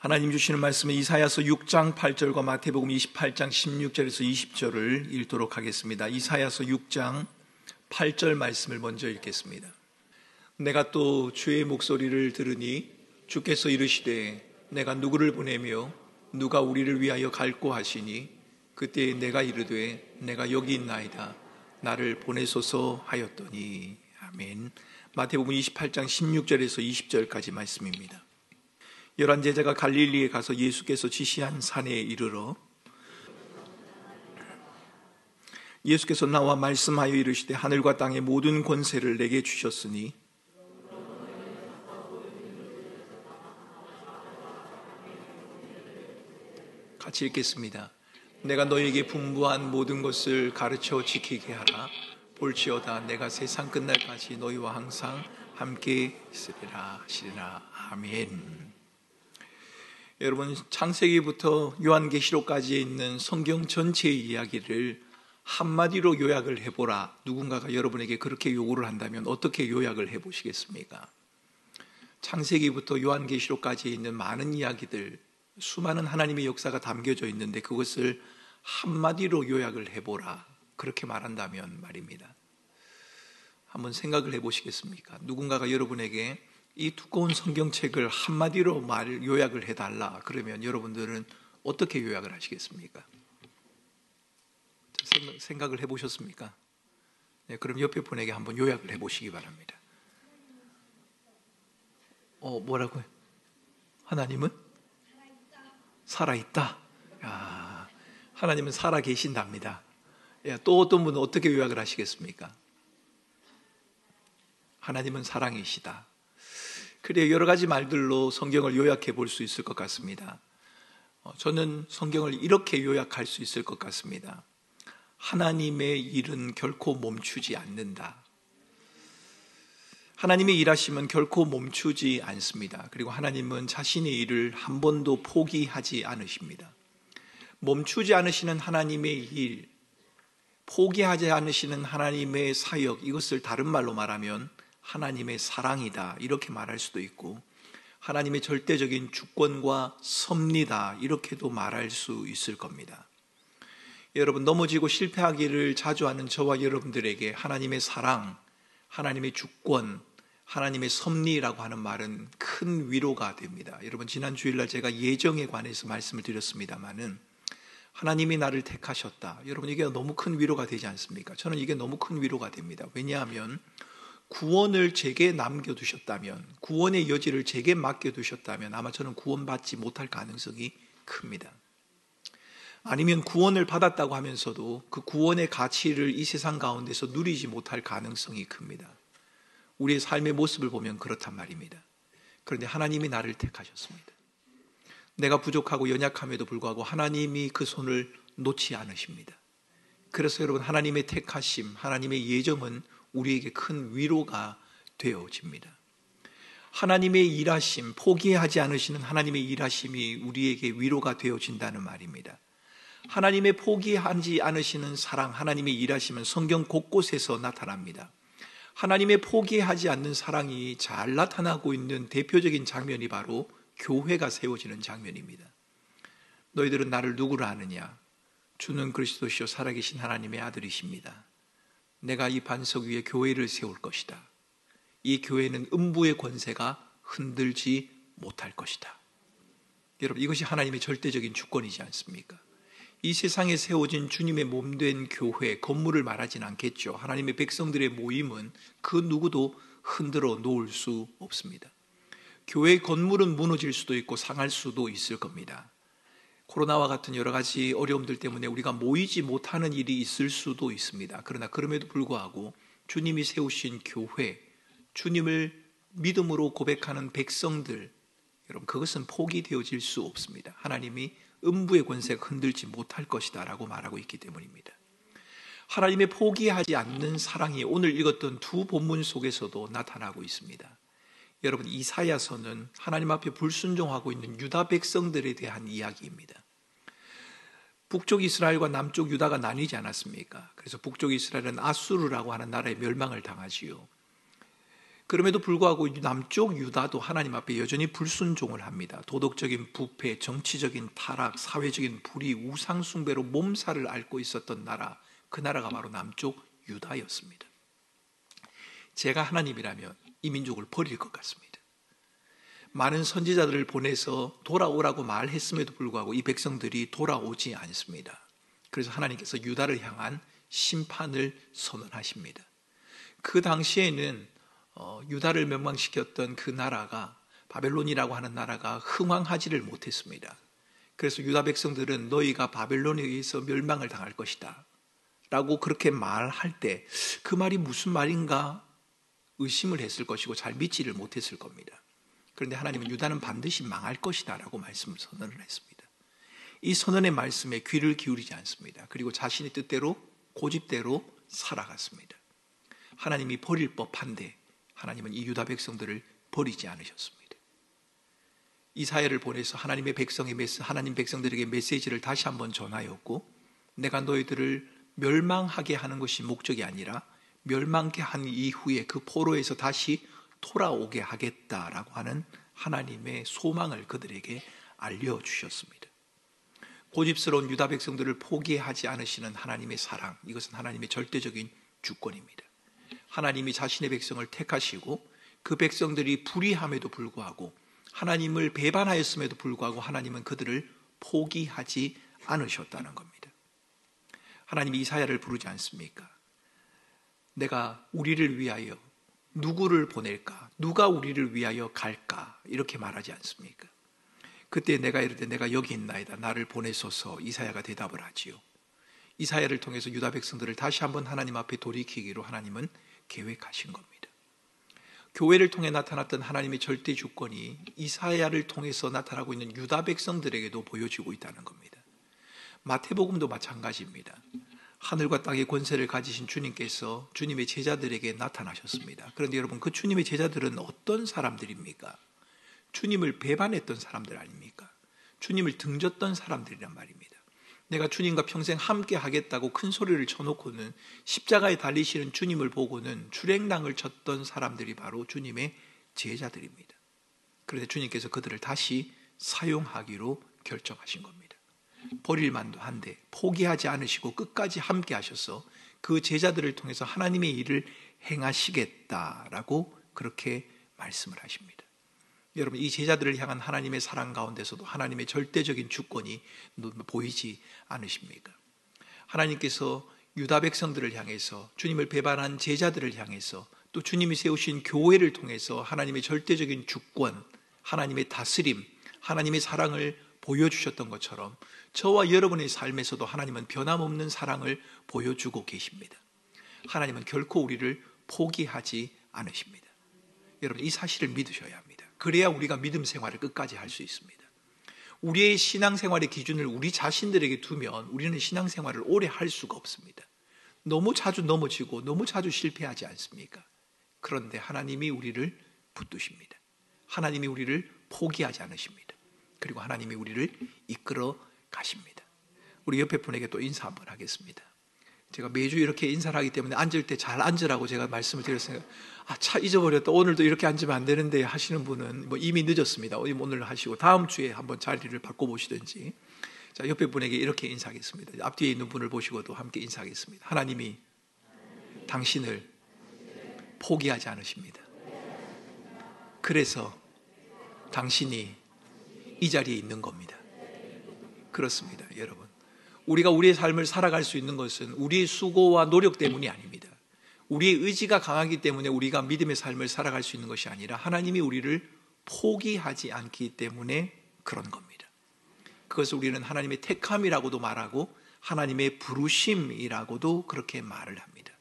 하나님 주시는 말씀은 이사야서 6장 8절과 마태복음 28장 16절에서 20절을 읽도록 하겠습니다. 이사야서 6장 8절 말씀을 먼저 읽겠습니다. 내가 또 주의 목소리를 들으니 주께서 이르시되 내가 누구를 보내며 누가 우리를 위하여 갈고 하시니 그때 내가 이르되 내가 여기 있나이다 나를 보내소서 하였더니. 아멘. 마태복음 28장 16절에서 20절까지 말씀입니다. 11 제자가 갈릴리에 가서 예수께서 지시한 산에 이르러 예수께서 나와 말씀하여 이르시되 하늘과 땅의 모든 권세를 내게 주셨으니 같이 읽겠습니다. 내가 너에게 분부한 모든 것을 가르쳐 지키게 하라. 볼지어다 내가 세상 끝날까지 너희와 항상 함께 있으리라 하시리라. 아멘. 여러분, 창세기부터 요한계시록까지 있는 성경 전체의 이야기를 한마디로 요약을 해보라. 누군가가 여러분에게 그렇게 요구를 한다면 어떻게 요약을 해보시겠습니까? 창세기부터 요한계시록까지 있는 많은 이야기들, 수많은 하나님의 역사가 담겨져 있는데 그것을 한마디로 요약을 해보라. 그렇게 말한다면 말입니다. 한번 생각을 해보시겠습니까? 누군가가 여러분에게 이 두꺼운 성경책을 한마디로 요약을 해달라. 그러면 여러분들은 어떻게 요약을 하시겠습니까? 생각을 해보셨습니까? 네, 그럼 옆에 분에게 한번 요약을 해보시기 바랍니다. 뭐라고요? 하나님은? 살아있다. 야, 하나님은 살아계신답니다. 또 어떤 분은 어떻게 요약을 하시겠습니까? 하나님은 사랑이시다. 그래, 여러 가지 말들로 성경을 요약해 볼 수 있을 것 같습니다. 저는 성경을 이렇게 요약할 수 있을 것 같습니다. 하나님의 일은 결코 멈추지 않는다. 하나님의 일하심은 결코 멈추지 않습니다. 그리고 하나님은 자신의 일을 한 번도 포기하지 않으십니다. 멈추지 않으시는 하나님의 일, 포기하지 않으시는 하나님의 사역, 이것을 다른 말로 말하면 하나님의 사랑이다 이렇게 말할 수도 있고, 하나님의 절대적인 주권과 섭리다 이렇게도 말할 수 있을 겁니다. 여러분, 넘어지고 실패하기를 자주 하는 저와 여러분들에게 하나님의 사랑, 하나님의 주권, 하나님의 섭리라고 하는 말은 큰 위로가 됩니다. 여러분, 지난 주일날 제가 예정에 관해서 말씀을 드렸습니다마는 하나님이 나를 택하셨다. 여러분, 이게 너무 큰 위로가 되지 않습니까? 저는 이게 너무 큰 위로가 됩니다. 왜냐하면 구원을 제게 남겨두셨다면, 구원의 여지를 제게 맡겨두셨다면 아마 저는 구원받지 못할 가능성이 큽니다. 아니면 구원을 받았다고 하면서도 그 구원의 가치를 이 세상 가운데서 누리지 못할 가능성이 큽니다. 우리의 삶의 모습을 보면 그렇단 말입니다. 그런데 하나님이 나를 택하셨습니다. 내가 부족하고 연약함에도 불구하고 하나님이 그 손을 놓지 않으십니다. 그래서 여러분, 하나님의 택하심, 하나님의 예정은 우리에게 큰 위로가 되어집니다. 하나님의 일하심, 포기하지 않으시는 하나님의 일하심이 우리에게 위로가 되어진다는 말입니다. 하나님의 포기하지 않으시는 사랑, 하나님의 일하심은 성경 곳곳에서 나타납니다. 하나님의 포기하지 않는 사랑이 잘 나타나고 있는 대표적인 장면이 바로 교회가 세워지는 장면입니다. 너희들은 나를 누구라 하느냐? 주는 그리스도시요 살아계신 하나님의 아들이십니다. 내가 이 반석 위에 교회를 세울 것이다. 이 교회는 음부의 권세가 흔들지 못할 것이다. 여러분, 이것이 하나님의 절대적인 주권이지 않습니까? 이 세상에 세워진 주님의 몸된 교회, 건물을 말하진 않겠죠. 하나님의 백성들의 모임은 그 누구도 흔들어 놓을 수 없습니다. 교회의 건물은 무너질 수도 있고 상할 수도 있을 겁니다. 코로나와 같은 여러 가지 어려움들 때문에 우리가 모이지 못하는 일이 있을 수도 있습니다. 그러나 그럼에도 불구하고 주님이 세우신 교회, 주님을 믿음으로 고백하는 백성들, 여러분, 그것은 포기되어질 수 없습니다. 하나님이 음부의 권세가 흔들지 못할 것이다 라고 말하고 있기 때문입니다. 하나님의 포기하지 않는 사랑이 오늘 읽었던 두 본문 속에서도 나타나고 있습니다. 여러분, 이사야서는 하나님 앞에 불순종하고 있는 유다 백성들에 대한 이야기입니다. 북쪽 이스라엘과 남쪽 유다가 나뉘지 않았습니까? 그래서 북쪽 이스라엘은 아수르라고 하는 나라의 멸망을 당하지요. 그럼에도 불구하고 남쪽 유다도 하나님 앞에 여전히 불순종을 합니다. 도덕적인 부패, 정치적인 타락, 사회적인 불의, 우상 숭배로 몸살을 앓고 있었던 나라, 그 나라가 바로 남쪽 유다였습니다. 제가 하나님이라면 이 민족을 버릴 것 같습니다. 많은 선지자들을 보내서 돌아오라고 말했음에도 불구하고 이 백성들이 돌아오지 않습니다. 그래서 하나님께서 유다를 향한 심판을 선언하십니다. 그 당시에는 유다를 멸망시켰던 그 나라가, 바벨론이라고 하는 나라가 흥왕하지를 못했습니다. 그래서 유다 백성들은 너희가 바벨론에 의해서 멸망을 당할 것이다 라고 그렇게 말할 때 그 말이 무슨 말인가 의심을 했을 것이고 잘 믿지를 못했을 겁니다. 그런데 하나님은 유다는 반드시 망할 것이다 라고 말씀을 선언을 했습니다. 이 선언의 말씀에 귀를 기울이지 않습니다. 그리고 자신의 뜻대로 고집대로 살아갔습니다. 하나님이 버릴 법한데 하나님은 이 유다 백성들을 버리지 않으셨습니다. 이사야를 보내서 하나님 백성들에게 메시지를 다시 한번 전하였고, 내가 너희들을 멸망하게 하는 것이 목적이 아니라 멸망케 한 이후에 그 포로에서 다시 돌아오게 하겠다라고 하는 하나님의 소망을 그들에게 알려주셨습니다. 고집스러운 유다 백성들을 포기하지 않으시는 하나님의 사랑, 이것은 하나님의 절대적인 주권입니다. 하나님이 자신의 백성을 택하시고 그 백성들이 불의함에도 불구하고 하나님을 배반하였음에도 불구하고 하나님은 그들을 포기하지 않으셨다는 겁니다. 하나님이 이사야를 부르지 않습니까? 내가 우리를 위하여 누구를 보낼까? 누가 우리를 위하여 갈까? 이렇게 말하지 않습니까? 그때 내가 이르되 내가 여기 있나이다, 나를 보내소서. 이사야가 대답을 하지요. 이사야를 통해서 유다 백성들을 다시 한번 하나님 앞에 돌이키기로 하나님은 계획하신 겁니다. 교회를 통해 나타났던 하나님의 절대 주권이 이사야를 통해서 나타나고 있는 유다 백성들에게도 보여지고 있다는 겁니다. 마태복음도 마찬가지입니다. 하늘과 땅의 권세를 가지신 주님께서 주님의 제자들에게 나타나셨습니다. 그런데 여러분, 그 주님의 제자들은 어떤 사람들입니까? 주님을 배반했던 사람들 아닙니까? 주님을 등졌던 사람들이란 말입니다. 내가 주님과 평생 함께 하겠다고 큰 소리를 쳐놓고는 십자가에 달리시는 주님을 보고는 출행랑을 쳤던 사람들이 바로 주님의 제자들입니다. 그런데 주님께서 그들을 다시 사용하기로 결정하신 겁니다. 버릴 만도 한데 포기하지 않으시고 끝까지 함께 하셔서 그 제자들을 통해서 하나님의 일을 행하시겠다라고 그렇게 말씀을 하십니다. 여러분, 이 제자들을 향한 하나님의 사랑 가운데서도 하나님의 절대적인 주권이 보이지 않으십니까? 하나님께서 유다 백성들을 향해서, 주님을 배반한 제자들을 향해서, 또 주님이 세우신 교회를 통해서 하나님의 절대적인 주권, 하나님의 다스림, 하나님의 사랑을 보여주셨던 것처럼 저와 여러분의 삶에서도 하나님은 변함없는 사랑을 보여주고 계십니다. 하나님은 결코 우리를 포기하지 않으십니다. 여러분, 이 사실을 믿으셔야 합니다. 그래야 우리가 믿음 생활을 끝까지 할 수 있습니다. 우리의 신앙생활의 기준을 우리 자신들에게 두면 우리는 신앙생활을 오래 할 수가 없습니다. 너무 자주 넘어지고 너무 자주 실패하지 않습니까? 그런데 하나님이 우리를 붙드십니다. 하나님이 우리를 포기하지 않으십니다. 그리고 하나님이 우리를 이끌어 가십니다. 우리 옆에 분에게 또 인사 한번 하겠습니다. 제가 매주 이렇게 인사를 하기 때문에 앉을 때 잘 앉으라고 제가 말씀을 드렸으니까, 차 잊어버렸다, 오늘도 이렇게 앉으면 안 되는데 하시는 분은 이미 늦었습니다. 오늘 하시고 다음 주에 한번 자리를 바꿔보시든지. 자, 옆에 분에게 이렇게 인사하겠습니다. 앞뒤에 있는 분을 보시고도 함께 인사하겠습니다. 하나님이 당신을 포기하지 않으십니다. 그래서 당신이 이 자리에 있는 겁니다. 그렇습니다, 여러분. 우리가 우리의 삶을 살아갈 수 있는 것은 우리의 수고와 노력 때문이 아닙니다. 우리의 의지가 강하기 때문에 우리가 믿음의 삶을 살아갈 수 있는 것이 아니라 하나님이 우리를 포기하지 않기 때문에 그런 겁니다. 그것을 우리는 하나님의 택함이라고도 말하고 하나님의 부르심이라고도 그렇게 말을 합니다.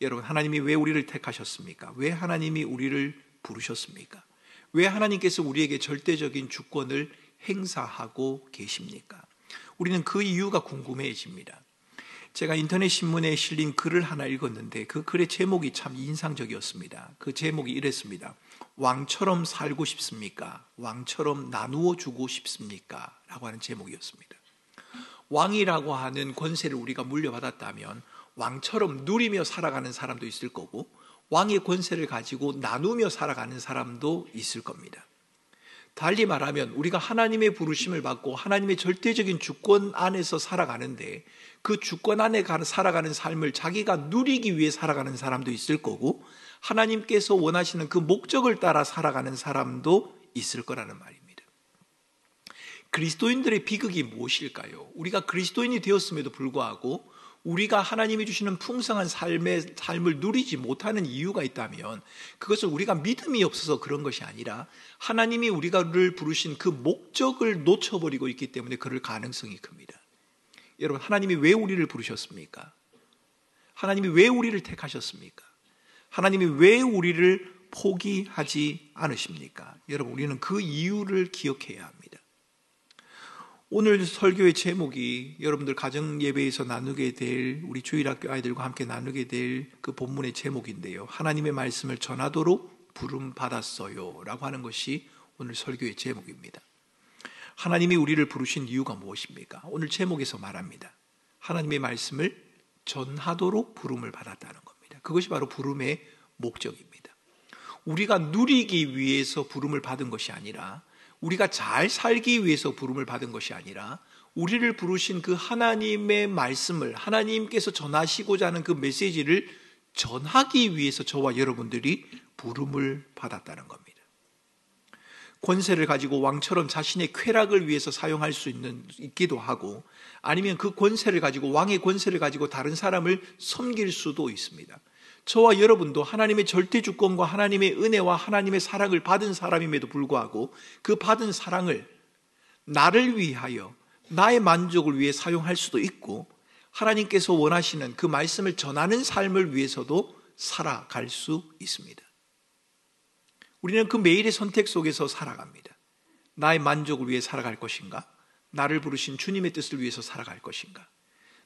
여러분, 하나님이 왜 우리를 택하셨습니까? 왜 하나님이 우리를 부르셨습니까? 왜 하나님께서 우리에게 절대적인 주권을 행사하고 계십니까? 우리는 그 이유가 궁금해집니다. 제가 인터넷 신문에 실린 글을 하나 읽었는데 그 글의 제목이 참 인상적이었습니다. 그 제목이 이랬습니다. 왕처럼 살고 싶습니까? 왕처럼 나누어 주고 싶습니까? 라고 하는 제목이었습니다. 왕이라고 하는 권세를 우리가 물려받았다면 왕처럼 누리며 살아가는 사람도 있을 거고, 왕의 권세를 가지고 나누며 살아가는 사람도 있을 겁니다. 달리 말하면 우리가 하나님의 부르심을 받고 하나님의 절대적인 주권 안에서 살아가는데 그 주권 안에 살아가는 삶을 자기가 누리기 위해 살아가는 사람도 있을 거고 하나님께서 원하시는 그 목적을 따라 살아가는 사람도 있을 거라는 말입니다. 그리스도인들의 비극이 무엇일까요? 우리가 그리스도인이 되었음에도 불구하고 우리가 하나님이 주시는 풍성한 삶을 누리지 못하는 이유가 있다면 그것은 우리가 믿음이 없어서 그런 것이 아니라 하나님이 우리를 부르신 그 목적을 놓쳐버리고 있기 때문에 그럴 가능성이 큽니다. 여러분, 하나님이 왜 우리를 부르셨습니까? 하나님이 왜 우리를 택하셨습니까? 하나님이 왜 우리를 포기하지 않으십니까? 여러분, 우리는 그 이유를 기억해야 합니다. 오늘 설교의 제목이 여러분들 가정 예배에서 나누게 될 우리 주일학교 아이들과 함께 나누게 될 그 본문의 제목인데요. 하나님의 말씀을 전하도록 부름 받았어요 라고 하는 것이 오늘 설교의 제목입니다. 하나님이 우리를 부르신 이유가 무엇입니까? 오늘 제목에서 말합니다. 하나님의 말씀을 전하도록 부름을 받았다는 겁니다. 그것이 바로 부름의 목적입니다. 우리가 누리기 위해서 부름을 받은 것이 아니라 우리가 잘 살기 위해서 부름을 받은 것이 아니라 우리를 부르신 그 하나님의 말씀을 하나님께서 전하시고자 하는 그 메시지를 전하기 위해서 저와 여러분들이 부름을 받았다는 겁니다. 권세를 가지고 왕처럼 자신의 쾌락을 위해서 사용할 수 있기도 하고 아니면 그 권세를 가지고 왕의 권세를 가지고 다른 사람을 섬길 수도 있습니다. 저와 여러분도 하나님의 절대 주권과 하나님의 은혜와 하나님의 사랑을 받은 사람임에도 불구하고 그 받은 사랑을 나를 위하여 나의 만족을 위해 사용할 수도 있고 하나님께서 원하시는 그 말씀을 전하는 삶을 위해서도 살아갈 수 있습니다. 우리는 그 매일의 선택 속에서 살아갑니다. 나의 만족을 위해 살아갈 것인가? 나를 부르신 주님의 뜻을 위해서 살아갈 것인가?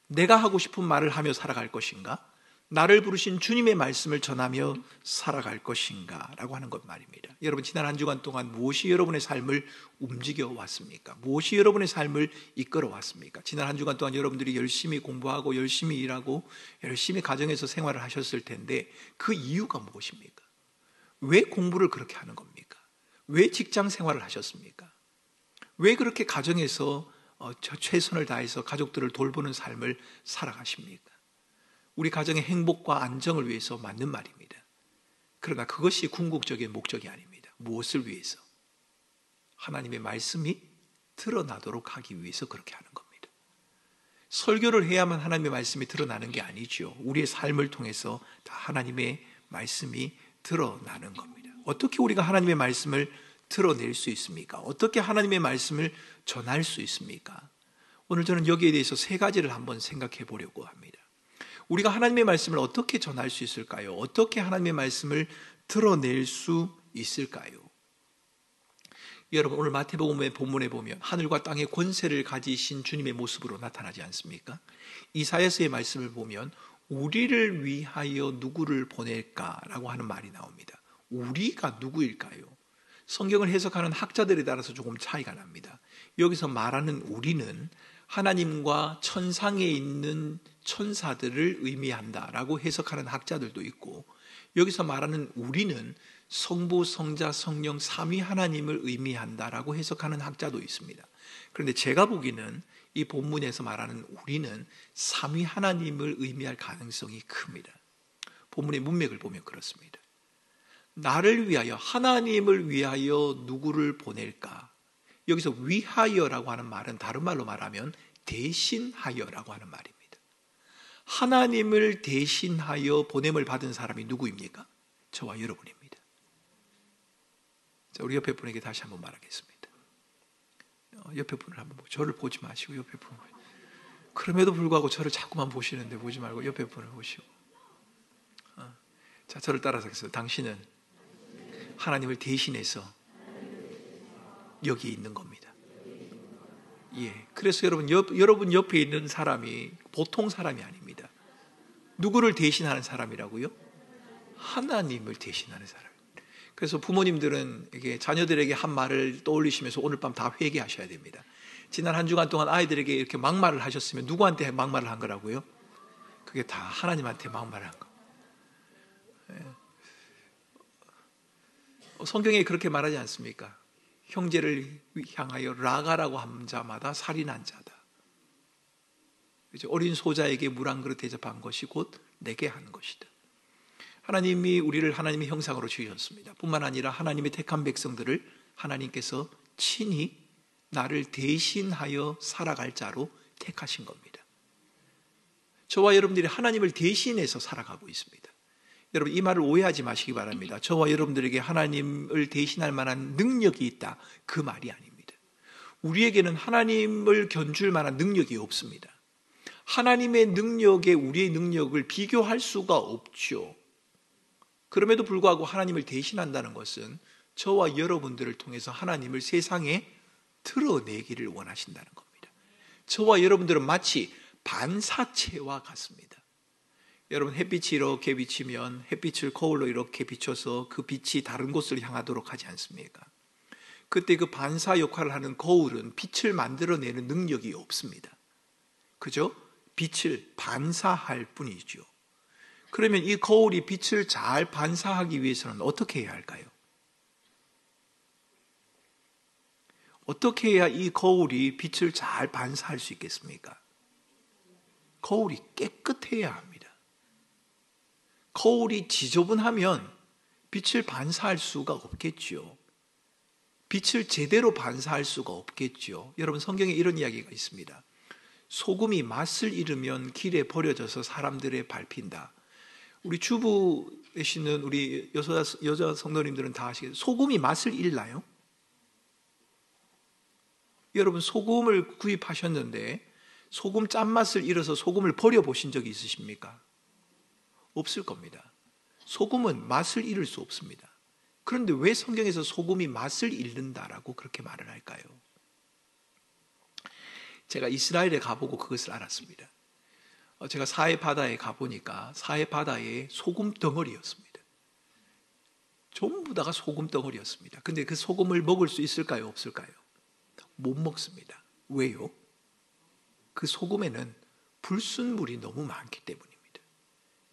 내가 하고 싶은 말을 하며 살아갈 것인가? 나를 부르신 주님의 말씀을 전하며 살아갈 것인가? 라고 하는 것 말입니다. 여러분, 지난 한 주간 동안 무엇이 여러분의 삶을 움직여 왔습니까? 무엇이 여러분의 삶을 이끌어 왔습니까? 지난 한 주간 동안 여러분들이 열심히 공부하고 열심히 일하고 열심히 가정에서 생활을 하셨을 텐데 그 이유가 무엇입니까? 왜 공부를 그렇게 하는 겁니까? 왜 직장 생활을 하셨습니까? 왜 그렇게 가정에서 최선을 다해서 가족들을 돌보는 삶을 살아가십니까? 우리 가정의 행복과 안정을 위해서 맞는 말입니다. 그러나 그것이 궁극적인 목적이 아닙니다. 무엇을 위해서? 하나님의 말씀이 드러나도록 하기 위해서 그렇게 하는 겁니다. 설교를 해야만 하나님의 말씀이 드러나는 게 아니죠. 우리의 삶을 통해서 다 하나님의 말씀이 드러나는 겁니다. 어떻게 우리가 하나님의 말씀을 드러낼 수 있습니까? 어떻게 하나님의 말씀을 전할 수 있습니까? 오늘 저는 여기에 대해서 세 가지를 한번 생각해 보려고 합니다. 우리가 하나님의 말씀을 어떻게 전할 수 있을까요? 어떻게 하나님의 말씀을 드러낼 수 있을까요? 여러분, 오늘 마태복음의 본문에 보면 하늘과 땅의 권세를 가지신 주님의 모습으로 나타나지 않습니까? 이사야서의 말씀을 보면 우리를 위하여 누구를 보낼까라고 하는 말이 나옵니다. 우리가 누구일까요? 성경을 해석하는 학자들에 따라서 조금 차이가 납니다. 여기서 말하는 우리는 하나님과 천상에 있는 천사들을 의미한다라고 해석하는 학자들도 있고 여기서 말하는 우리는 성부, 성자, 성령 삼위 하나님을 의미한다라고 해석하는 학자도 있습니다. 그런데 제가 보기에는 이 본문에서 말하는 우리는 삼위 하나님을 의미할 가능성이 큽니다. 본문의 문맥을 보면 그렇습니다. 나를 위하여, 하나님을 위하여 누구를 보낼까? 여기서 위하여라고 하는 말은 다른 말로 말하면 대신하여라고 하는 말입니다. 하나님을 대신하여 보냄을 받은 사람이 누구입니까? 저와 여러분입니다. 자, 우리 옆에 분에게 다시 한번 말하겠습니다. 옆에 분을 한번 저를 보지 마시고 옆에 분을. 그럼에도 불구하고 저를 자꾸만 보시는데 보지 말고 옆에 분을 보시고. 자, 저를 따라서 하겠습니다. 당신은 하나님을 대신해서 여기 있는 겁니다. 예. 그래서 여러분 옆에 있는 사람이 보통 사람이 아닙니다. 누구를 대신하는 사람이라고요? 하나님을 대신하는 사람. 그래서 부모님들은 이게 자녀들에게 한 말을 떠올리시면서 오늘 밤 다 회개하셔야 됩니다. 지난 한 주간 동안 아이들에게 이렇게 막말을 하셨으면 누구한테 막말을 한 거라고요? 그게 다 하나님한테 막말을 한 거. 성경에 그렇게 말하지 않습니까? 형제를 향하여 라가라고 한 자마다 살인한 자다. 어린 소자에게 물 한 그릇 대접한 것이 곧 내게 한 것이다. 하나님이 우리를 하나님의 형상으로 지으셨습니다. 뿐만 아니라 하나님의 택한 백성들을 하나님께서 친히 나를 대신하여 살아갈 자로 택하신 겁니다. 저와 여러분들이 하나님을 대신해서 살아가고 있습니다. 여러분, 이 말을 오해하지 마시기 바랍니다. 저와 여러분들에게 하나님을 대신할 만한 능력이 있다, 그 말이 아닙니다. 우리에게는 하나님을 견줄 만한 능력이 없습니다. 하나님의 능력에 우리의 능력을 비교할 수가 없죠. 그럼에도 불구하고 하나님을 대신한다는 것은 저와 여러분들을 통해서 하나님을 세상에 드러내기를 원하신다는 겁니다. 저와 여러분들은 마치 반사체와 같습니다. 여러분, 햇빛이 이렇게 비치면 햇빛을 거울로 이렇게 비춰서 그 빛이 다른 곳을 향하도록 하지 않습니까? 그때 그 반사 역할을 하는 거울은 빛을 만들어내는 능력이 없습니다. 그죠? 빛을 반사할 뿐이죠. 그러면 이 거울이 빛을 잘 반사하기 위해서는 어떻게 해야 할까요? 어떻게 해야 이 거울이 빛을 잘 반사할 수 있겠습니까? 거울이 깨끗해야 합니다. 거울이 지저분하면 빛을 반사할 수가 없겠죠. 빛을 제대로 반사할 수가 없겠죠. 여러분, 성경에 이런 이야기가 있습니다. 소금이 맛을 잃으면 길에 버려져서 사람들의 밟힌다. 우리 주부이시는 우리 여자 성도님들은 다 아시겠어요? 소금이 맛을 잃나요? 여러분, 소금을 구입하셨는데 소금 짠맛을 잃어서 소금을 버려보신 적이 있으십니까? 없을 겁니다. 소금은 맛을 잃을 수 없습니다. 그런데 왜 성경에서 소금이 맛을 잃는다라고 그렇게 말을 할까요? 제가 이스라엘에 가보고 그것을 알았습니다. 제가 사해 바다에 가보니까 사해 바다에 소금 덩어리였습니다. 전부 다가 소금 덩어리였습니다. 근데 그 소금을 먹을 수 있을까요? 없을까요? 못 먹습니다. 왜요? 그 소금에는 불순물이 너무 많기 때문입니다.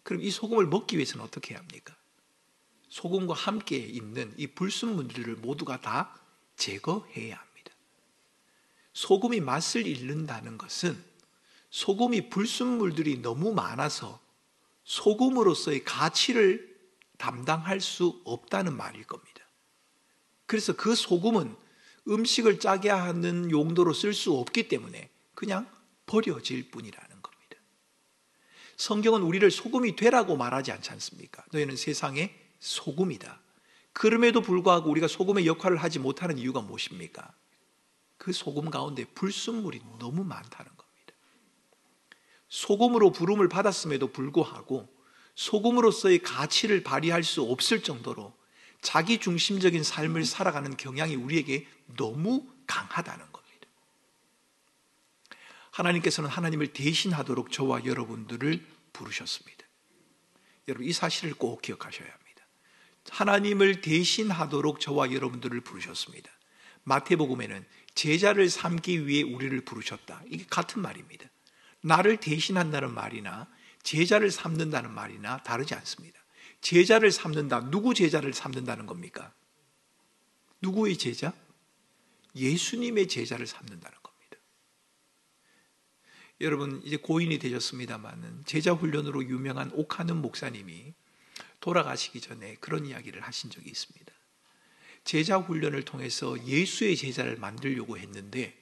그럼 이 소금을 먹기 위해서는 어떻게 해야 합니까? 소금과 함께 있는 이 불순물들을 모두가 다 제거해야 합니다. 소금이 맛을 잃는다는 것은 소금이 불순물들이 너무 많아서 소금으로서의 가치를 담당할 수 없다는 말일 겁니다. 그래서 그 소금은 음식을 짜게 하는 용도로 쓸 수 없기 때문에 그냥 버려질 뿐이라는 겁니다. 성경은 우리를 소금이 되라고 말하지 않지 않습니까? 너희는 세상의 소금이다. 그럼에도 불구하고 우리가 소금의 역할을 하지 못하는 이유가 무엇입니까? 그 소금 가운데 불순물이 너무 많다는 겁니다. 소금으로 부름을 받았음에도 불구하고 소금으로서의 가치를 발휘할 수 없을 정도로 자기 중심적인 삶을 살아가는 경향이 우리에게 너무 강하다는 겁니다. 하나님께서는 하나님을 대신하도록 저와 여러분들을 부르셨습니다. 여러분, 이 사실을 꼭 기억하셔야 합니다. 하나님을 대신하도록 저와 여러분들을 부르셨습니다. 마태복음에는 제자를 삼기 위해 우리를 부르셨다. 이게 같은 말입니다. 나를 대신한다는 말이나 제자를 삼는다는 말이나 다르지 않습니다. 제자를 삼는다. 누구 제자를 삼는다는 겁니까? 누구의 제자? 예수님의 제자를 삼는다는 겁니다. 여러분, 이제 고인이 되셨습니다만 제자 훈련으로 유명한 옥하는 목사님이 돌아가시기 전에 그런 이야기를 하신 적이 있습니다. 제자 훈련을 통해서 예수의 제자를 만들려고 했는데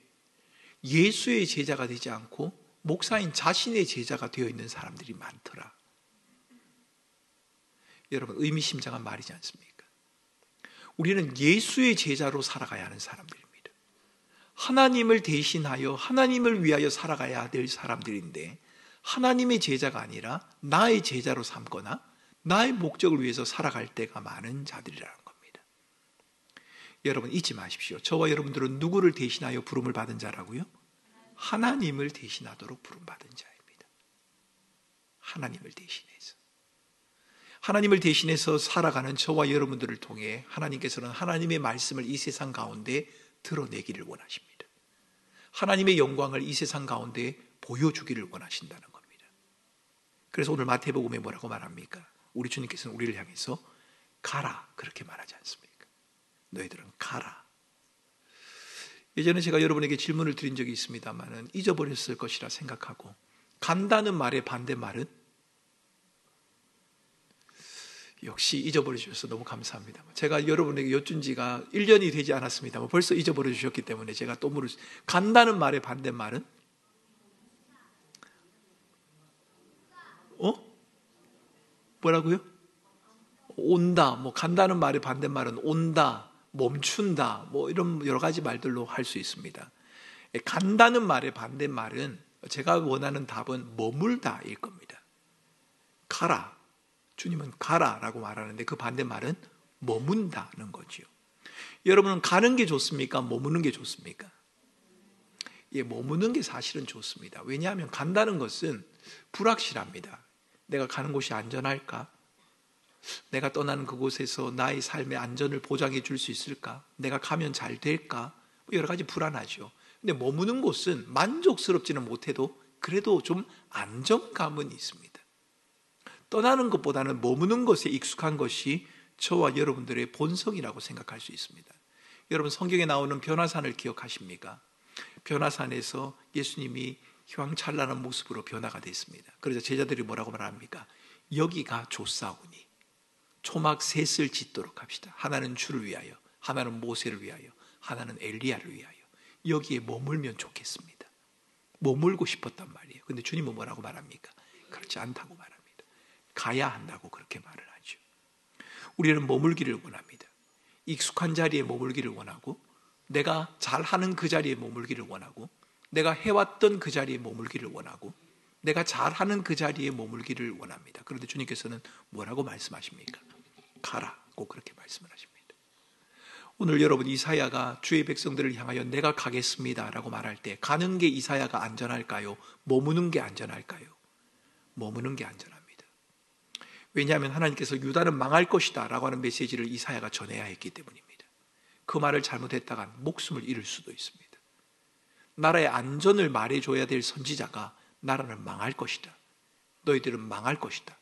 예수의 제자가 되지 않고 목사인 자신의 제자가 되어 있는 사람들이 많더라. 여러분, 의미심장한 말이지 않습니까? 우리는 예수의 제자로 살아가야 하는 사람들입니다. 하나님을 대신하여 하나님을 위하여 살아가야 될 사람들인데 하나님의 제자가 아니라 나의 제자로 삼거나 나의 목적을 위해서 살아갈 때가 많은 자들이라는 겁니다. 여러분, 잊지 마십시오. 저와 여러분들은 누구를 대신하여 부름을 받은 자라고요? 하나님을 대신하도록 부름받은 자입니다. 하나님을 대신해서. 하나님을 대신해서 살아가는 저와 여러분들을 통해 하나님께서는 하나님의 말씀을 이 세상 가운데 드러내기를 원하십니다. 하나님의 영광을 이 세상 가운데 보여주기를 원하신다는 겁니다. 그래서 오늘 마태복음에 뭐라고 말합니까? 우리 주님께서는 우리를 향해서 가라, 그렇게 말하지 않습니까? 너희들은 가라. 예전에 제가 여러분에게 질문을 드린 적이 있습니다만 잊어버렸을 것이라 생각하고, 간다는 말의 반대말은? 역시 잊어버려 주셔서 너무 감사합니다. 제가 여러분에게 여쭌 지가 1년이 되지 않았습니다. 벌써 잊어버려 주셨기 때문에 제가 또 간다는 말의 반대말은? 뭐라고요? 온다. 간다는 말의 반대말은 온다, 멈춘다, 이런 여러 가지 말들로 할 수 있습니다. 간다는 말의 반대말은, 제가 원하는 답은 머물다일 겁니다. 가라. 주님은 가라라고 말하는데 그 반대말은 머문다는 거지요. 여러분은 가는 게 좋습니까? 머무는 게 좋습니까? 머무는 게 사실은 좋습니다. 왜냐하면 간다는 것은 불확실합니다. 내가 가는 곳이 안전할까? 내가 떠나는 그곳에서 나의 삶의 안전을 보장해 줄 수 있을까? 내가 가면 잘 될까? 여러 가지 불안하죠. 근데 머무는 곳은 만족스럽지는 못해도 그래도 좀 안정감은 있습니다. 떠나는 것보다는 머무는 것에 익숙한 것이 저와 여러분들의 본성이라고 생각할 수 있습니다. 여러분, 성경에 나오는 변화산을 기억하십니까? 변화산에서 예수님이 휘황찬란한 모습으로 변화가 됐습니다. 그래서 제자들이 뭐라고 말합니까? 여기가 좋사오니 초막 셋을 짓도록 합시다. 하나는 주를 위하여, 하나는 모세를 위하여, 하나는 엘리야를 위하여. 여기에 머물면 좋겠습니다. 머물고 싶었단 말이에요. 근데 주님은 뭐라고 말합니까? 그렇지 않다고 말합니다. 가야 한다고 그렇게 말을 하죠. 우리는 머물기를 원합니다. 익숙한 자리에 머물기를 원하고, 내가 잘하는 그 자리에 머물기를 원하고, 내가 해왔던 그 자리에 머물기를 원하고, 내가 잘하는 그 자리에 머물기를 원합니다. 그런데 주님께서는 뭐라고 말씀하십니까? 가라고 그렇게 말씀을 하십니다. 오늘 여러분, 이사야가 주의 백성들을 향하여 내가 가겠습니다 라고 말할 때 가는 게 이사야가 안전할까요? 머무는 게 안전할까요? 머무는 게 안전합니다. 왜냐하면 하나님께서 유다는 망할 것이다 라고 하는 메시지를 이사야가 전해야 했기 때문입니다. 그 말을 잘못했다가 목숨을 잃을 수도 있습니다. 나라의 안전을 말해줘야 될 선지자가 나라는 망할 것이다, 너희들은 망할 것이다,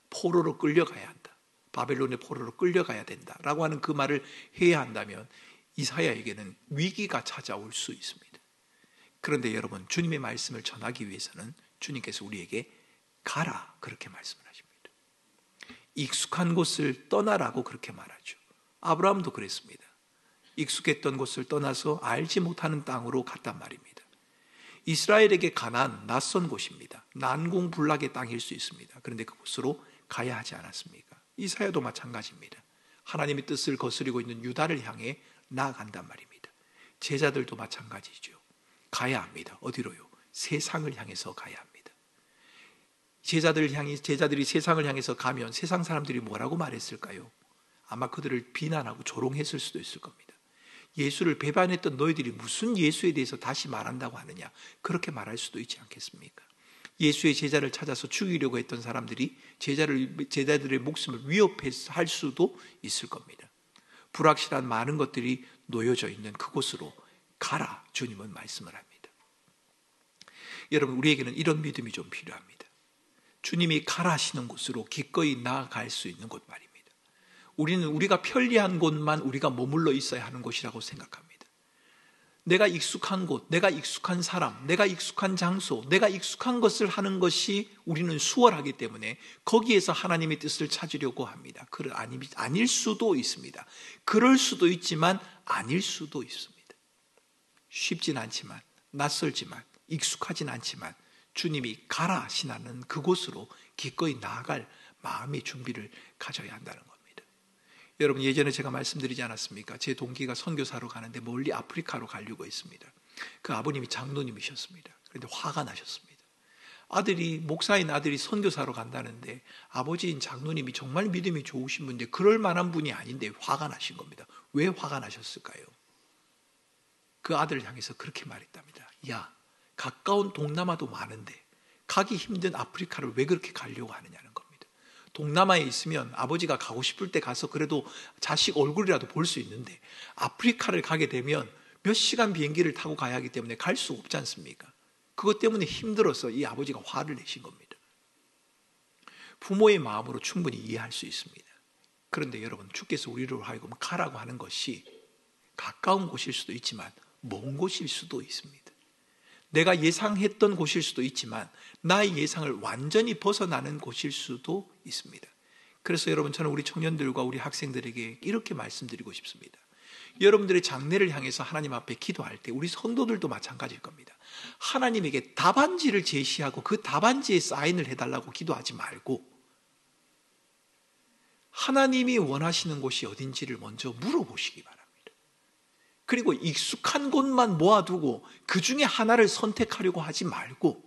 포로로 끌려가야 한다, 바벨론의 포로로 끌려가야 된다 라고 하는 그 말을 해야 한다면 이사야에게는 위기가 찾아올 수 있습니다. 그런데 여러분, 주님의 말씀을 전하기 위해서는 주님께서 우리에게 가라 그렇게 말씀을 하십니다. 익숙한 곳을 떠나라고 그렇게 말하죠. 아브라함도 그랬습니다. 익숙했던 곳을 떠나서 알지 못하는 땅으로 갔단 말입니다. 이스라엘에게 가나안, 낯선 곳입니다. 난공불락의 땅일 수 있습니다. 그런데 그곳으로 가야 하지 않았습니까? 이사야도 마찬가지입니다. 하나님의 뜻을 거스리고 있는 유다를 향해 나아간단 말입니다. 제자들도 마찬가지죠. 가야 합니다. 어디로요? 세상을 향해서 가야 합니다. 제자들이 세상을 향해서 가면 세상 사람들이 뭐라고 말했을까요? 아마 그들을 비난하고 조롱했을 수도 있을 겁니다. 예수를 배반했던 너희들이 무슨 예수에 대해서 다시 말한다고 하느냐, 그렇게 말할 수도 있지 않겠습니까? 예수의 제자를 찾아서 죽이려고 했던 사람들이 제자들의 목숨을 위협할 수도 있을 겁니다. 불확실한 많은 것들이 놓여져 있는 그곳으로 가라 주님은 말씀을 합니다. 여러분, 우리에게는 이런 믿음이 좀 필요합니다. 주님이 가라 하시는 곳으로 기꺼이 나아갈 수 있는 곳 말입니다. 우리는 우리가 편리한 곳만 우리가 머물러 있어야 하는 곳이라고 생각합니다. 내가 익숙한 곳, 내가 익숙한 사람, 내가 익숙한 장소, 내가 익숙한 것을 하는 것이 우리는 수월하기 때문에 거기에서 하나님의 뜻을 찾으려고 합니다. 아닐 수도 있습니다. 그럴 수도 있지만 아닐 수도 있습니다. 쉽진 않지만, 낯설지만, 익숙하진 않지만 주님이 가라 하시는 그곳으로 기꺼이 나아갈 마음의 준비를 가져야 한다는 겁니다. 여러분, 예전에 제가 말씀드리지 않았습니까? 제 동기가 선교사로 가는데 멀리 아프리카로 가려고 했습니다. 그 아버님이 장로님이셨습니다. 그런데 화가 나셨습니다. 목사인 아들이 선교사로 간다는데 아버지인 장로님이 정말 믿음이 좋으신 분인데 그럴 만한 분이 아닌데 화가 나신 겁니다. 왜 화가 나셨을까요? 그 아들을 향해서 그렇게 말했답니다. 야, 가까운 동남아도 많은데 가기 힘든 아프리카를 왜 그렇게 가려고 하느냐는 겁니다. 동남아에 있으면 아버지가 가고 싶을 때 가서 그래도 자식 얼굴이라도 볼 수 있는데 아프리카를 가게 되면 몇 시간 비행기를 타고 가야 하기 때문에 갈 수 없지 않습니까? 그것 때문에 힘들어서 이 아버지가 화를 내신 겁니다. 부모의 마음으로 충분히 이해할 수 있습니다. 그런데 여러분, 주께서 우리로 하여금 가라고 하는 것이 가까운 곳일 수도 있지만 먼 곳일 수도 있습니다. 내가 예상했던 곳일 수도 있지만 나의 예상을 완전히 벗어나는 곳일 수도 있습니다. 그래서 여러분, 저는 우리 청년들과 우리 학생들에게 이렇게 말씀드리고 싶습니다. 여러분들의 장래를 향해서 하나님 앞에 기도할 때, 우리 성도들도 마찬가지일 겁니다. 하나님에게 답안지를 제시하고 그 답안지에 사인을 해달라고 기도하지 말고 하나님이 원하시는 곳이 어딘지를 먼저 물어보시기 바랍니다. 그리고 익숙한 곳만 모아두고 그 중에 하나를 선택하려고 하지 말고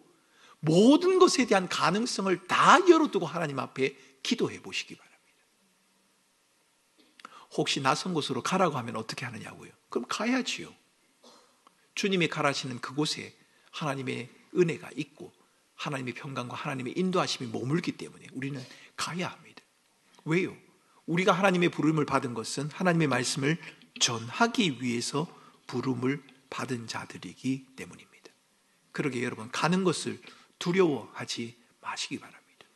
모든 것에 대한 가능성을 다 열어두고 하나님 앞에 기도해 보시기 바랍니다. 혹시 낯선 곳으로 가라고 하면 어떻게 하느냐고요? 그럼 가야지요. 주님이 가라시는 그곳에 하나님의 은혜가 있고 하나님의 평강과 하나님의 인도하심이 머물기 때문에 우리는 가야 합니다. 왜요? 우리가 하나님의 부름을 받은 것은 하나님의 말씀을 전하기 위해서 부름을 받은 자들이기 때문입니다. 그러기에 여러분, 가는 것을 두려워하지 마시기 바랍니다.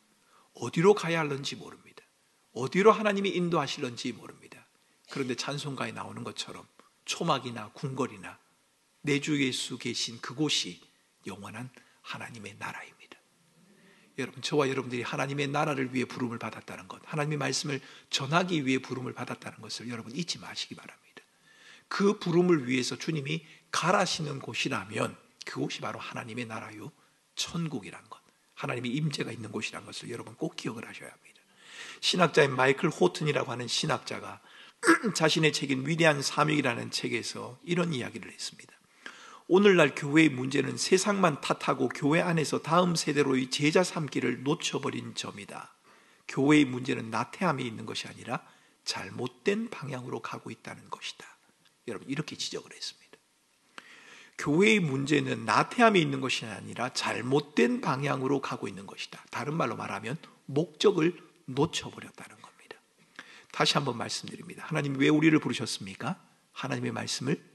어디로 가야 할는지 모릅니다. 어디로 하나님이 인도하실는지 모릅니다. 그런데 찬송가에 나오는 것처럼 초막이나 궁궐이나 내 주 예수 계신 그곳이 영원한 하나님의 나라입니다. 여러분, 저와 여러분들이 하나님의 나라를 위해 부름을 받았다는 것, 하나님의 말씀을 전하기 위해 부름을 받았다는 것을 여러분 잊지 마시기 바랍니다. 그 부름을 위해서 주님이 가라시는 곳이라면 그곳이 바로 하나님의 나라요, 천국이란 것, 하나님의 임재가 있는 곳이란 것을 여러분 꼭 기억을 하셔야 합니다. 신학자인 마이클 호튼이라고 하는 신학자가 자신의 책인 위대한 사명이라는 책에서 이런 이야기를 했습니다. 오늘날 교회의 문제는 세상만 탓하고 교회 안에서 다음 세대로의 제자 삼기를 놓쳐버린 점이다. 교회의 문제는 나태함이 있는 것이 아니라 잘못된 방향으로 가고 있다는 것이다. 여러분, 이렇게 지적을 했습니다. 교회의 문제는 나태함이 있는 것이 아니라 잘못된 방향으로 가고 있는 것이다. 다른 말로 말하면 목적을 놓쳐버렸다는 겁니다. 다시 한번 말씀드립니다. 하나님 왜 우리를 부르셨습니까? 하나님의 말씀을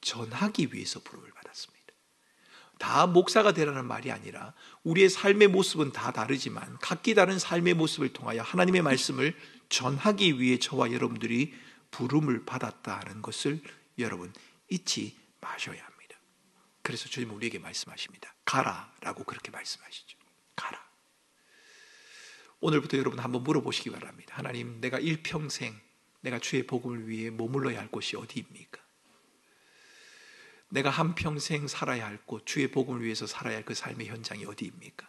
전하기 위해서 부름을 받았습니다. 다 목사가 되라는 말이 아니라 우리의 삶의 모습은 다 다르지만 각기 다른 삶의 모습을 통하여 하나님의 말씀을 전하기 위해 저와 여러분들이 부름을 받았다는 것을 여러분 잊지 마셔야 합니다. 그래서 주님은 우리에게 말씀하십니다. 가라라고 그렇게 말씀하시죠. 가라. 오늘부터 여러분 한번 물어보시기 바랍니다. 하나님, 내가 일평생 내가 주의 복음을 위해 머물러야 할 곳이 어디입니까? 내가 한평생 살아야 할 곳, 주의 복음을 위해서 살아야 할 그 삶의 현장이 어디입니까?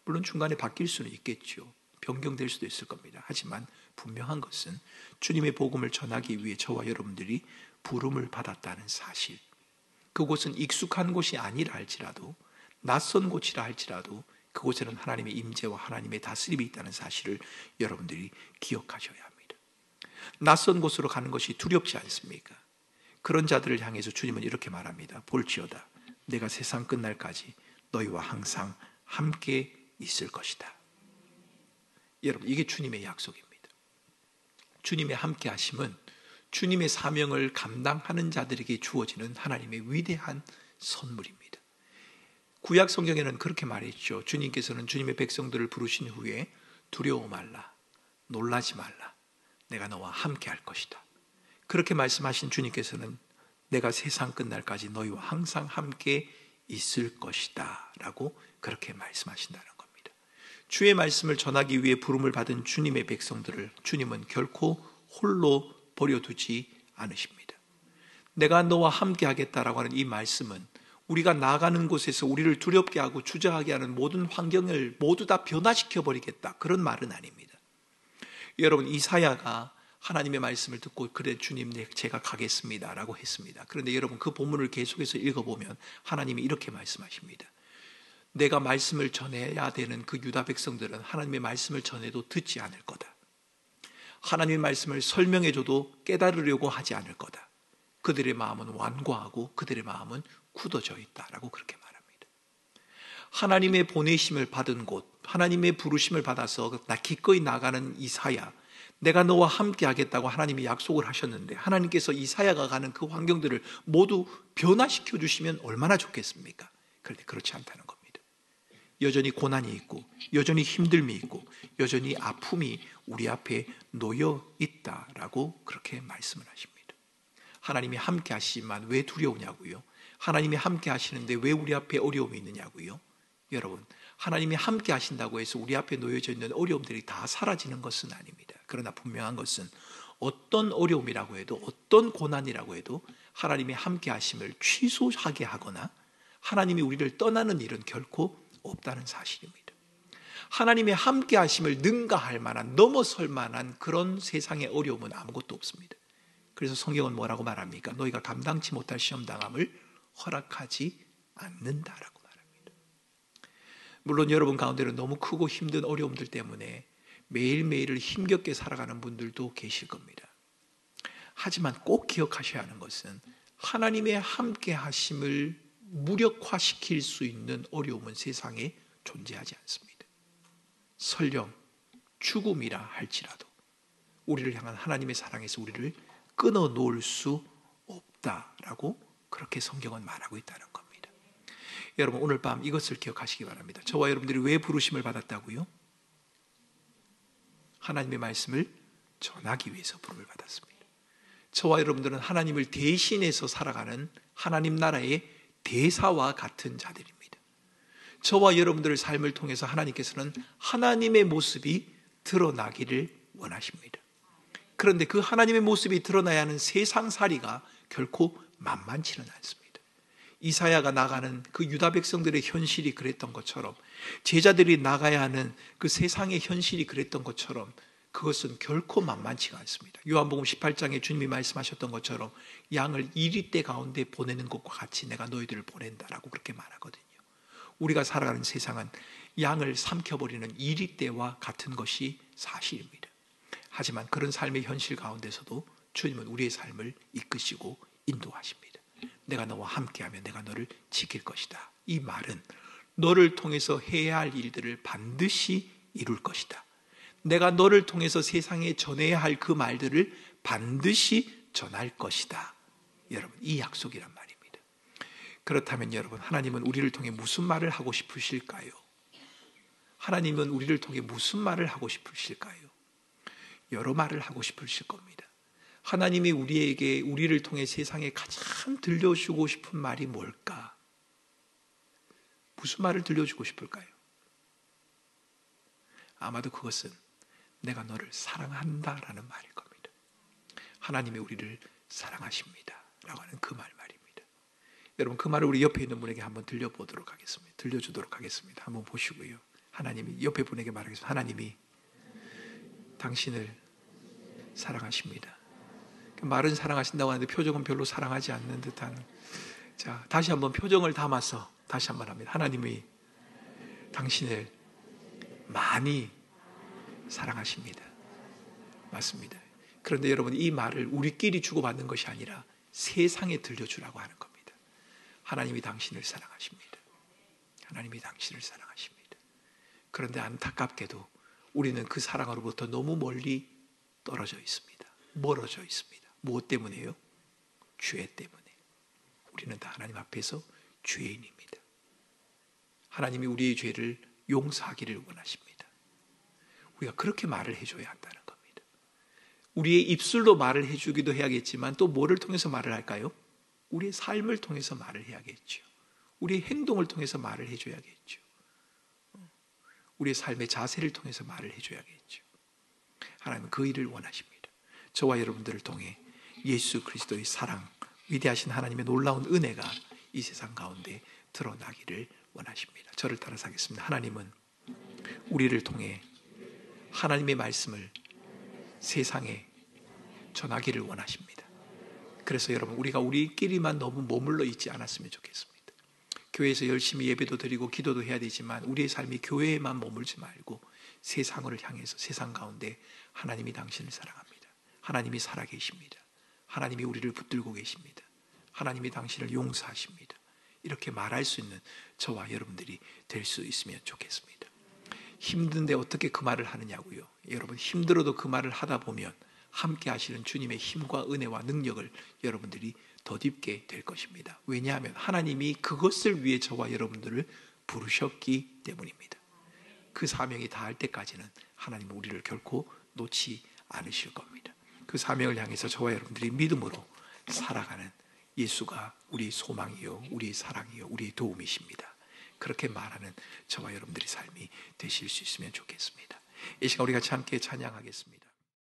물론 중간에 바뀔 수는 있겠죠. 변경될 수도 있을 겁니다. 하지만 분명한 것은 주님의 복음을 전하기 위해 저와 여러분들이 부름을 받았다는 사실, 그곳은 익숙한 곳이 아니라 할지라도, 낯선 곳이라 할지라도 그곳에는 하나님의 임재와 하나님의 다스림이 있다는 사실을 여러분들이 기억하셔야 합니다. 낯선 곳으로 가는 것이 두렵지 않습니까? 그런 자들을 향해서 주님은 이렇게 말합니다. 볼지어다, 내가 세상 끝날까지 너희와 항상 함께 있을 것이다. 여러분, 이게 주님의 약속입니다. 주님의 함께 하심은 주님의 사명을 감당하는 자들에게 주어지는 하나님의 위대한 선물입니다. 구약 성경에는 그렇게 말했죠. 주님께서는 주님의 백성들을 부르신 후에 두려워 말라, 놀라지 말라, 내가 너와 함께 할 것이다. 그렇게 말씀하신 주님께서는 내가 세상 끝날까지 너희와 항상 함께 있을 것이다 라고 그렇게 말씀하신다는 겁니다. 주의 말씀을 전하기 위해 부름을 받은 주님의 백성들을 주님은 결코 홀로 버려두지 않으십니다. 내가 너와 함께 하겠다라고 하는 이 말씀은 우리가 나가는 곳에서 우리를 두렵게 하고 주저하게 하는 모든 환경을 모두 다 변화시켜 버리겠다, 그런 말은 아닙니다. 여러분, 이사야가 하나님의 말씀을 듣고 그래 주님, 제가 가겠습니다 라고 했습니다. 그런데 여러분, 그 본문을 계속해서 읽어보면 하나님이 이렇게 말씀하십니다. 내가 말씀을 전해야 되는 그 유다 백성들은 하나님의 말씀을 전해도 듣지 않을 거다. 하나님의 말씀을 설명해줘도 깨달으려고 하지 않을 거다. 그들의 마음은 완고하고 그들의 마음은 굳어져 있다라고 그렇게 말합니다. 하나님의 보내심을 받은 곳, 하나님의 부르심을 받아서 기꺼이 나가는 이사야, 내가 너와 함께 하겠다고 하나님이 약속을 하셨는데 하나님께서 이사야가 가는 그 환경들을 모두 변화시켜 주시면 얼마나 좋겠습니까? 그런데 그렇지 않다는 겁니다. 여전히 고난이 있고 여전히 힘듦이 있고 여전히 아픔이 우리 앞에 놓여 있다라고 그렇게 말씀을 하십니다. 하나님이 함께 하시지만 왜 두려우냐고요? 하나님이 함께 하시는데 왜 우리 앞에 어려움이 있느냐고요? 여러분, 하나님이 함께 하신다고 해서 우리 앞에 놓여져 있는 어려움들이 다 사라지는 것은 아닙니다. 그러나 분명한 것은 어떤 어려움이라고 해도, 어떤 고난이라고 해도 하나님의 함께 하심을 취소하게 하거나 하나님이 우리를 떠나는 일은 결코 없다는 사실입니다. 하나님의 함께 하심을 능가할 만한, 넘어설 만한 그런 세상의 어려움은 아무것도 없습니다. 그래서 성경은 뭐라고 말합니까? 너희가 감당치 못할 시험당함을 허락하지 않는다라고 말합니다. 물론 여러분 가운데는 너무 크고 힘든 어려움들 때문에 매일매일을 힘겹게 살아가는 분들도 계실 겁니다. 하지만 꼭 기억하셔야 하는 것은 하나님의 함께 하심을 무력화시킬 수 있는 어려움은 세상에 존재하지 않습니다. 설령 죽음이라 할지라도 우리를 향한 하나님의 사랑에서 우리를 끊어놓을 수 없다라고 그렇게 성경은 말하고 있다는 겁니다. 여러분 오늘 밤 이것을 기억하시기 바랍니다. 저와 여러분들이 왜 부르심을 받았다고요? 하나님의 말씀을 전하기 위해서 부름을 받았습니다. 저와 여러분들은 하나님을 대신해서 살아가는 하나님 나라의 대사와 같은 자들입니다. 저와 여러분들의 삶을 통해서 하나님께서는 하나님의 모습이 드러나기를 원하십니다. 그런데 그 하나님의 모습이 드러나야 하는 세상살이가 결코 만만치는 않습니다. 이사야가 나가는 그 유다 백성들의 현실이 그랬던 것처럼, 제자들이 나가야 하는 그 세상의 현실이 그랬던 것처럼 그것은 결코 만만치가 않습니다. 요한복음 18장에 주님이 말씀하셨던 것처럼 양을 이리떼 가운데 보내는 것과 같이 내가 너희들을 보낸다라고 그렇게 말하거든요. 우리가 살아가는 세상은 양을 삼켜버리는 이리떼와 같은 것이 사실입니다. 하지만 그런 삶의 현실 가운데서도 주님은 우리의 삶을 이끄시고 인도하십니다. 내가 너와 함께하면 내가 너를 지킬 것이다. 이 말은 너를 통해서 해야 할 일들을 반드시 이룰 것이다. 내가 너를 통해서 세상에 전해야 할 그 말들을 반드시 전할 것이다. 여러분, 이 약속이란 말입니다. 그렇다면 여러분, 하나님은 우리를 통해 무슨 말을 하고 싶으실까요? 하나님은 우리를 통해 무슨 말을 하고 싶으실까요? 여러 말을 하고 싶으실 겁니다. 하나님이 우리를 통해 세상에 가장 들려주고 싶은 말이 뭘까? 무슨 말을 들려주고 싶을까요? 아마도 그것은 내가 너를 사랑한다라는 말일 겁니다. 하나님이 우리를 사랑하십니다 라고 하는 그 말입니다. 여러분 그 말을 우리 옆에 있는 분에게 한번 들려주도록 하겠습니다. 한번 보시고요. 하나님이 옆에 분에게 말하겠습니다. 하나님이 당신을 사랑하십니다. 말은 사랑하신다고 하는데 표정은 별로 사랑하지 않는 듯한. 자, 다시 한번 표정을 담아서 다시 한번 합니다. 하나님이 당신을 많이 사랑하십니다. 맞습니다. 그런데 여러분 이 말을 우리끼리 주고받는 것이 아니라 세상에 들려주라고 하는 겁니다. 하나님이 당신을 사랑하십니다. 하나님이 당신을 사랑하십니다. 그런데 안타깝게도 우리는 그 사랑으로부터 너무 멀리 떨어져 있습니다. 멀어져 있습니다. 무엇 때문에요? 죄 때문에. 우리는 다 하나님 앞에서 죄인입니다. 하나님이 우리의 죄를 용서하기를 원하십니다. 우리가 그렇게 말을 해줘야 한다는 겁니다. 우리의 입술로 말을 해주기도 해야겠지만 또 뭐를 통해서 말을 할까요? 우리의 삶을 통해서 말을 해야겠죠. 우리의 행동을 통해서 말을 해줘야겠죠. 우리의 삶의 자세를 통해서 말을 해줘야겠죠. 하나님은 그 일을 원하십니다. 저와 여러분들을 통해 예수 그리스도의 사랑, 위대하신 하나님의 놀라운 은혜가 이 세상 가운데 드러나기를 원하십니다. 저를 따라서 하겠습니다. 하나님은 우리를 통해 하나님의 말씀을 세상에 전하기를 원하십니다. 그래서 여러분 우리가 우리끼리만 너무 머물러 있지 않았으면 좋겠습니다. 교회에서 열심히 예배도 드리고 기도도 해야 되지만 우리의 삶이 교회에만 머물지 말고 세상을 향해서 세상 가운데 하나님이 당신을 사랑합니다. 하나님이 살아계십니다. 하나님이 우리를 붙들고 계십니다. 하나님이 당신을 용서하십니다. 이렇게 말할 수 있는 저와 여러분들이 될 수 있으면 좋겠습니다. 힘든데 어떻게 그 말을 하느냐고요. 여러분 힘들어도 그 말을 하다 보면 함께 하시는 주님의 힘과 은혜와 능력을 여러분들이 덧입게 될 것입니다. 왜냐하면 하나님이 그것을 위해 저와 여러분들을 부르셨기 때문입니다. 그 사명이 다할 때까지는 하나님은 우리를 결코 놓지 않으실 겁니다. 그 사명을 향해서 저와 여러분들이 믿음으로 살아가는 예수가 우리 소망이요, 우리 사랑이요, 우리 도움이십니다. 그렇게 말하는 저와 여러분들의 삶이 되실 수 있으면 좋겠습니다. 이 시간 우리 같이 함께 찬양하겠습니다.